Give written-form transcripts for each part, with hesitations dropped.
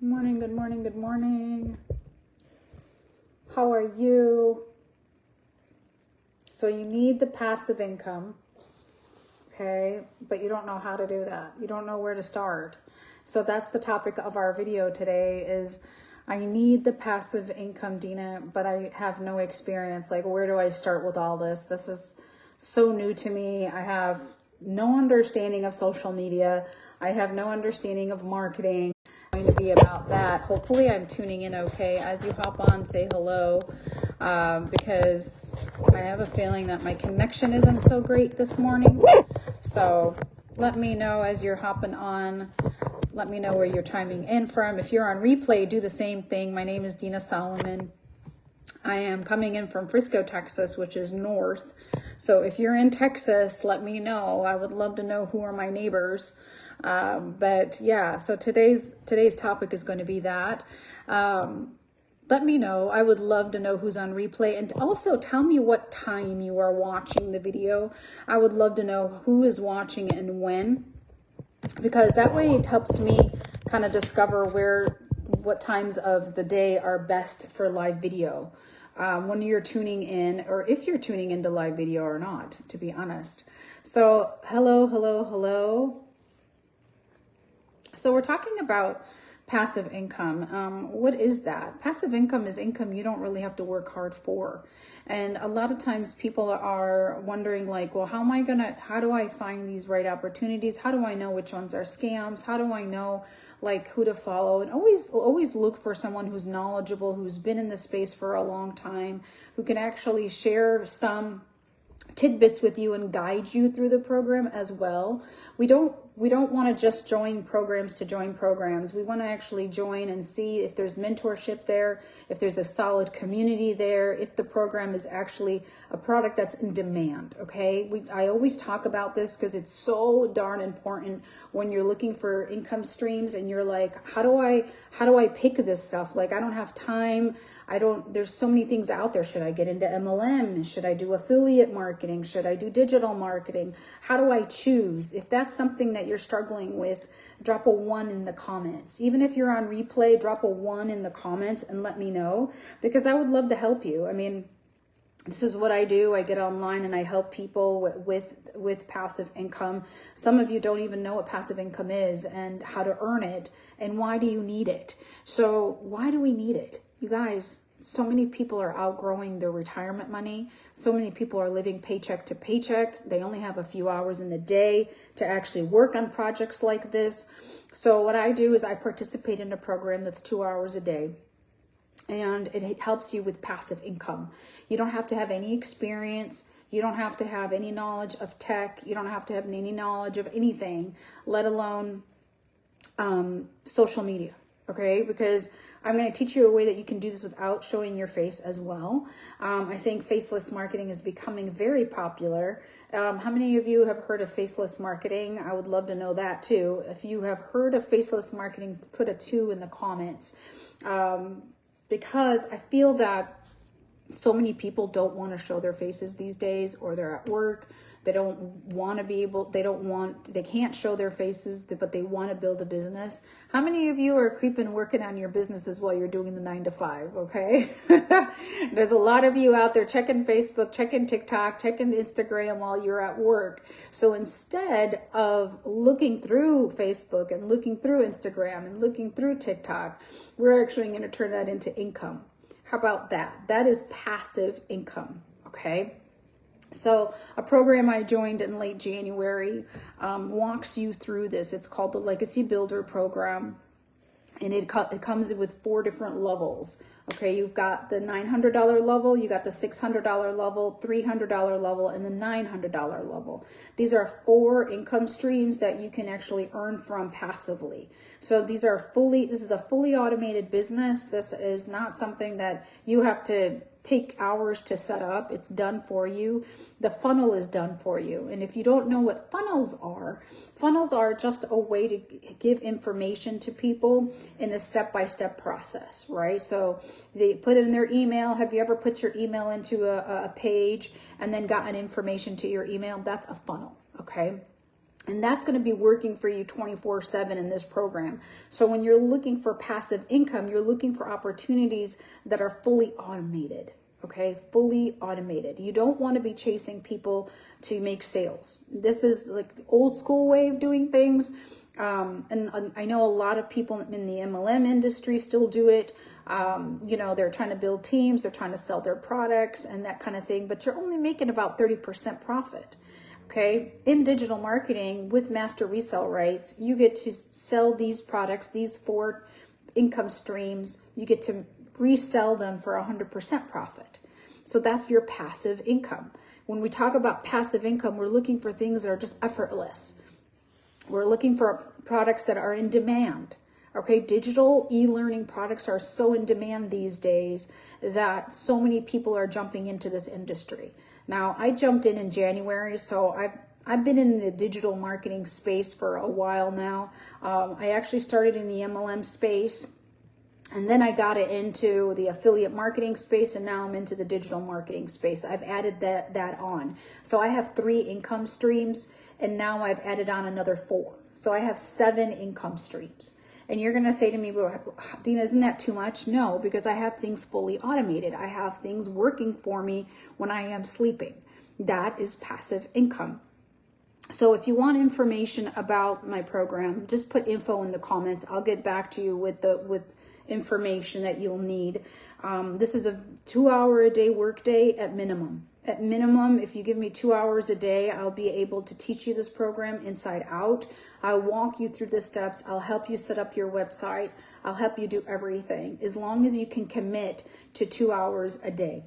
Good morning, good morning, good morning. How are you? So you need the passive income, okay? But you don't know how to do that. You don't know where to start. So that's the topic of our video today is I need the passive income, Dina, but I have no experience. Like, where do I start with all this? This is so new to me. I have no understanding of social media. I have no understanding of marketing. Going to be about that. Hopefully I'm tuning in okay. As you hop on, say hello, because I have a feeling that my connection isn't so great this morning. So let me know as you're hopping on. Let me know where you're chiming in from. If you're on replay, do the same thing. My name is Dina Solomon. I am coming in from Frisco, Texas, which is north. So if you're in Texas, let me know. I would love to know who are my neighbors. But yeah, so today's topic is going to be that. Let me know. I would love to know who's on replay, and also tell me what time you are watching the video. I would love to know who is watching and when, because that way it helps me kind of discover what times of the day are best for live video. When you're tuning in, or if you're tuning into live video or not, to be honest. So hello, hello, hello. So we're talking about passive income. What is that? Passive income is income you don't really have to work hard for. And a lot of times people are wondering like, well, how do I find these right opportunities? How do I know which ones are scams? How do I know like who to follow? And always look for someone who's knowledgeable, who's been in the space for a long time, who can actually share some tidbits with you and guide you through the program as well. We don't want to just join programs to join programs. We want to actually join and see if there's mentorship there, if there's a solid community there, if the program is actually a product that's in demand, okay? I always talk about this because it's so darn important when you're looking for income streams and you're like, how do I pick this stuff? Like, I don't have time. There's so many things out there. Should I get into MLM? Should I do affiliate marketing? Should I do digital marketing? How do I choose? If that's something that you're struggling with, drop a 1 in the comments. Even if you're on replay, drop a 1 in the comments and let me know, because I would love to help you. I mean, this is what I do. I get online and I help people with passive income. Some of you don't even know what passive income is and how to earn it and why do you need it. So why do we need it? You guys, so many people are outgrowing their retirement money. So many people are living paycheck to paycheck. They only have a few hours in the day to actually work on projects like this. So what I do is I participate in a program that's 2 hours a day. And it helps you with passive income. You don't have to have any experience. You don't have to have any knowledge of tech. You don't have to have any knowledge of anything, let alone social media, okay? Because I'm going to teach you a way that you can do this without showing your face as well. I think faceless marketing is becoming very popular. How many of you have heard of faceless marketing? I would love to know that too. If you have heard of faceless marketing, put a 2 in the comments. Because I feel that so many people don't want to show their faces these days, or they're at work. They don't want to be able, they can't show their faces, but they want to build a business. How many of you are creeping working on your businesses while you're doing the 9 to 5? Okay. There's a lot of you out there checking Facebook, checking TikTok, checking Instagram while you're at work. So instead of looking through Facebook and looking through Instagram and looking through TikTok, we're actually going to turn that into income. How about that? That is passive income. Okay. So a program I joined in late January walks you through this. It's called the Legacy Builder Program, and it comes with 4 different levels. Okay, you've got the $900 level, you got the $600 level, $300 level, and the $900 level. These are 4 income streams that you can actually earn from passively. So this is a fully automated business. This is not something that you have to take hours to set up. It's done for you. The funnel is done for you. And if you don't know what funnels are just a way to give information to people in a step-by-step process, right? So they put in their email. Have you ever put your email into a page and then gotten information to your email? That's a funnel, okay? And that's going to be working for you 24/7 in this program. So when you're looking for passive income, you're looking for opportunities that are fully automated. Okay, fully automated. You don't want to be chasing people to make sales. This is like the old school way of doing things. And I know a lot of people in the MLM industry still do it. You know, they're trying to build teams, they're trying to sell their products and that kind of thing, but you're only making about 30% profit. Okay, in digital marketing with master resale rights, you get to sell these products, these 4 income streams, you get to resell them for 100% profit. So that's your passive income. When we talk about passive income, we're looking for things that are just effortless. We're looking for products that are in demand. Okay, digital e-learning products are so in demand these days that so many people are jumping into this industry. Now, I jumped in January, so I've been in the digital marketing space for a while now. I actually started in the MLM space, and then I got into the affiliate marketing space, and now I'm into the digital marketing space. I've added that on. So I have 3 income streams, and now I've added on another 4. So I have 7 income streams. And you're going to say to me, well, Dina, isn't that too much? No, because I have things fully automated. I have things working for me when I am sleeping. That is passive income. So if you want information about my program, just put info in the comments. I'll get back to you with information that you'll need. This is a 2-hour-a-day workday at minimum. At minimum, if you give me 2 hours a day, I'll be able to teach you this program inside out. I'll walk you through the steps. I'll help you set up your website. I'll help you do everything as long as you can commit to 2 hours a day.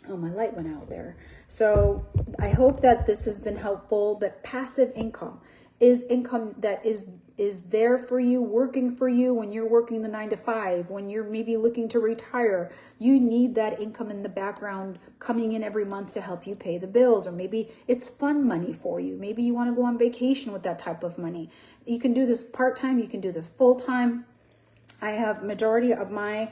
Oh, my light went out there. So I hope that this has been helpful, but passive income is income that is there for you, working for you when you're working the 9 to 5, when you're maybe looking to retire. You need that income in the background coming in every month to help you pay the bills, or maybe it's fun money for you. Maybe you want to go on vacation with that type of money. You can do this part-time, you can do this full-time. I have majority of my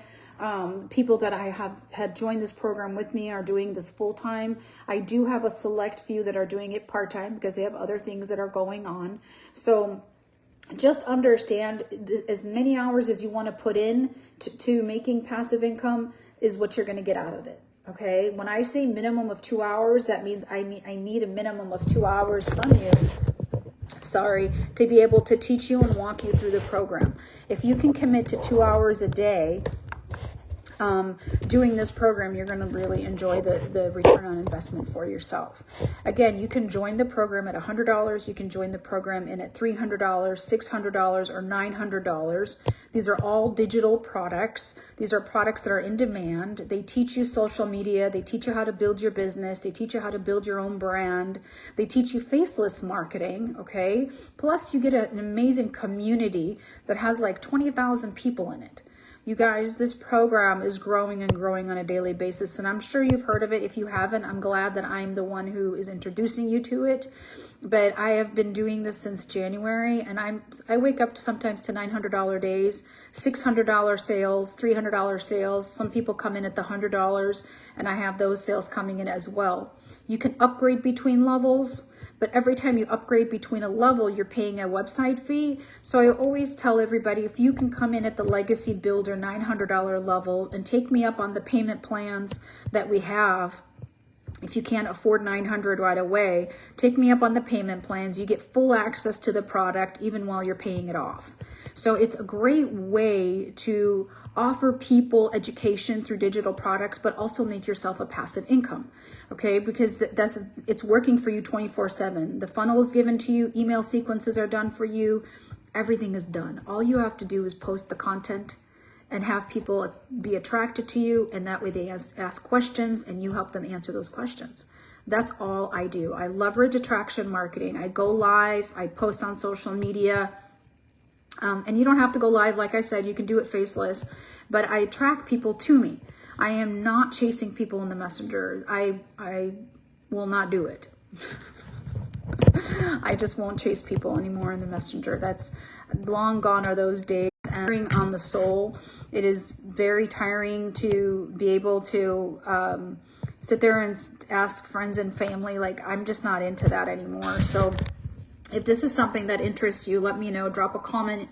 people that I have had joined this program with me are doing this full-time. I do have a select few that are doing it part-time because they have other things that are going on. So just understand as many hours as you want to put in to making passive income is what you're going to get out of it. Okay. When I say minimum of 2 hours, that means I need a minimum of 2 hours from you. To be able to teach you and walk you through the program. If you can commit to 2 hours a day, doing this program, you're going to really enjoy the return on investment for yourself. Again, you can join the program at $100. You can join the program in at $300, $600, or $900. These are all digital products. These are products that are in demand. They teach you social media. They teach you how to build your business. They teach you how to build your own brand. They teach you faceless marketing, okay? Plus, you get an amazing community that has like 20,000 people in it. You guys, this program is growing and growing on a daily basis, and I'm sure you've heard of it. If you haven't, I'm glad that I'm the one who is introducing you to it. But I have been doing this since January, and I wake up sometimes to $900 days, $600 sales, $300 sales. Some people come in at the $100, and I have those sales coming in as well. You can upgrade between levels. But every time you upgrade between a level, you're paying a website fee. So I always tell everybody, if you can come in at the Legacy Builder $900 level and take me up on the payment plans that we have, if you can't afford $900 right away, take me up on the payment plans. You get full access to the product even while you're paying it off. So it's a great way to offer people education through digital products, but also make yourself a passive income. Okay, because it's working for you 24/7. The funnel is given to you, email sequences are done for you, everything is done. All you have to do is post the content and have people be attracted to you, and that way they ask questions and you help them answer those questions. That's all I do. I leverage attraction marketing. I go live, I post on social media, and you don't have to go live. Like I said, you can do it faceless, but I attract people to me. I am not chasing people in the messenger. I will not do it. I just won't chase people anymore in the messenger. That's long gone are those days. And on the soul, it is very tiring to be able to sit there and ask friends and family. Like, I'm just not into that anymore. So If this is something that interests you, let me know. Drop a comment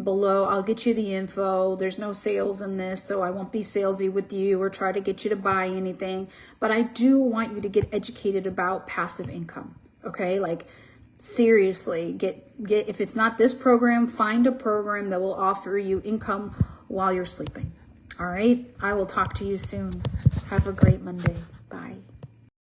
below. I'll get you the info. There's no sales in this, so I won't be salesy with you or try to get you to buy anything. But I do want you to get educated about passive income, okay? Like, seriously, get if it's not this program, find a program that will offer you income while you're sleeping. All right? I will talk to you soon. Have a great Monday. Bye.